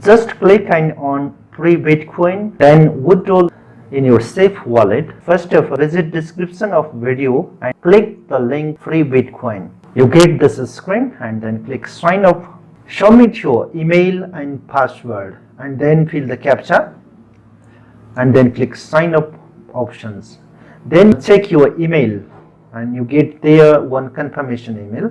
Just click on free Bitcoin, then withdraw in your safe wallet. First of all, visit description of video and click the link free Bitcoin. You get this screen and then click sign up. Submit your email and password and then fill the captcha and then click sign up options. Then check your email and you get there one confirmation email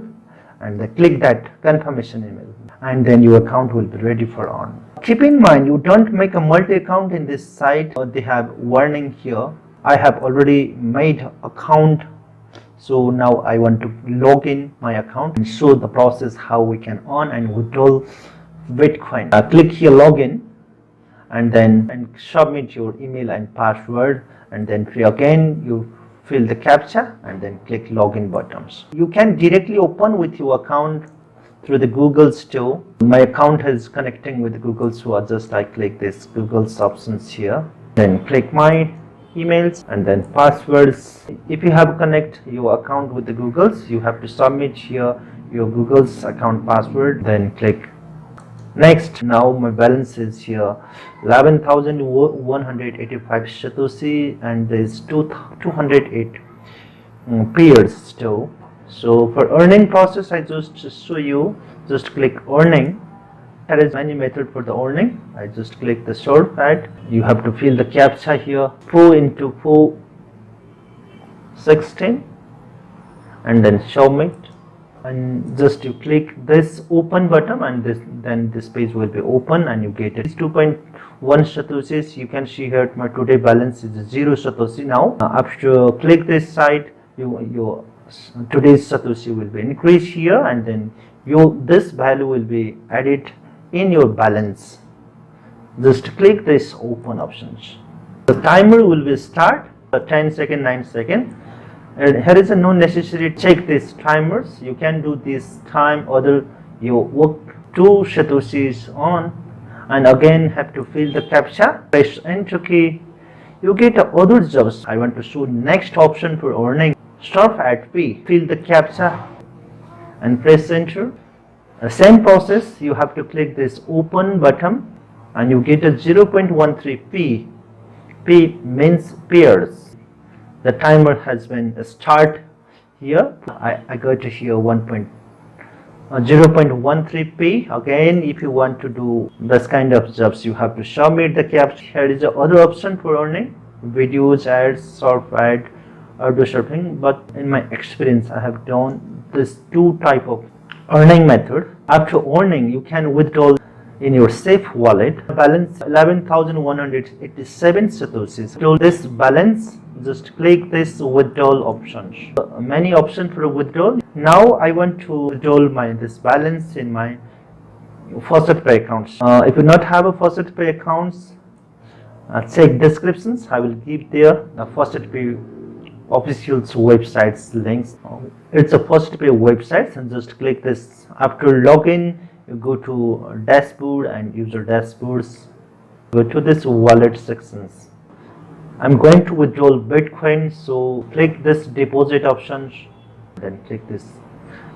and then click that confirmation email and then your account will be ready for on. Keep in mind, you don't make a multi-account in this site. They have warning here. I have already made account, so now I want to log in my account and show the process how we can earn and withdraw Bitcoin. Click here login and then submit your email and password and then again you fill the captcha and then click login buttons. You can directly open with your account through the Google Store. My account is connecting with Google, so I click this Google's options here. Then click my emails and then passwords. If you have connect your account with the Google's, you have to submit here your Google's account password. Then click next. Now my balance is here 11,185 Satoshi and there is 208 pairs still. So for earning process, I just show you. Just click earning. There is many method for the earning. I just click the shortcut. You have to fill the captcha here 4 into 4 16 and then submit. And just you click this open button and then this page will be open and you get it. 2.1 Satoshis. You can see here my today balance is 0 Satoshi now. After click this side, your today's Satoshi will be increased here and then this value will be added in your balance. Just click this open options. The timer will be start 10 second, 9 second. And here is no necessary check these timers. You can do this time other you work 2 Satoshis on and again have to fill the captcha. Press enter key. You get other jobs. I want to show next option for earning. Start at P, fill the captcha and press enter. The same process, you have to click this open button and you get a 0.13 P. P means pairs. The timer has been start here. I got to here 0.13 P. Again, if you want to do this kind of jobs, you have to submit the captcha. Here is the other option for earning. Videos, ads, short ad, auto surfing, but in my experience I have done this 2 type of earning method. After earning, you can withdraw in your safe wallet. Balance 11,187 Satoshis. To this balance, just click this withdrawal options. Many options for withdrawal. Now I want to withdraw this balance in my faucet pay accounts. If you not have a faucet pay accounts, check descriptions. I will give there the faucet pay official's websites links. It's a first pay website and just click this. After login, you go to dashboard and user dashboards. Go to this wallet sections. I'm going to withdraw Bitcoin, so click this deposit options. Then click this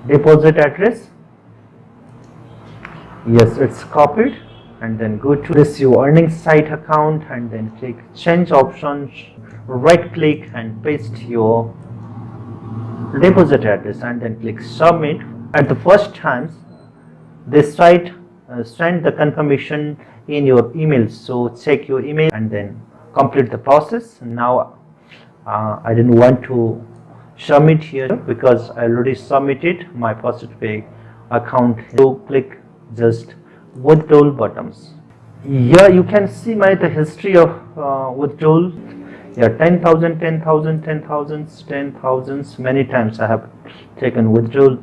deposit address. Yes, it's copied. And then go to this your earning site account and then click change options. Right click and paste your deposit address and then click submit. At the first time, this site send the confirmation in your email, so check your email and then complete the process. Now I didn't want to submit here because I already submitted my FastPay account. So click just withdrawal buttons. Here you can see the history of withdrawal. Yeah, 10,000, 10,000, 10,000, 10,000. Many times I have taken withdrawal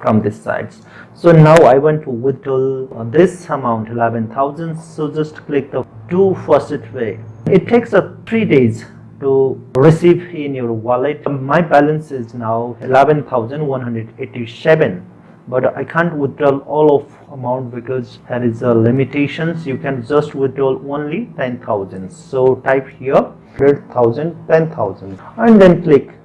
from this site. So now I want to withdraw this amount 11,000. So just click the do FastPay. It takes 3 days to receive in your wallet. My balance is now 11,187. But I can't withdraw all of amount because there is a limitations. You can just withdraw only 10,000. So type here 100,000, 10,000 and then click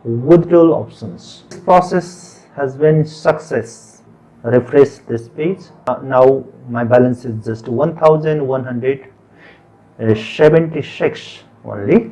withdrawal options. This process has been success. refresh this page. Now my balance is just 1176 only.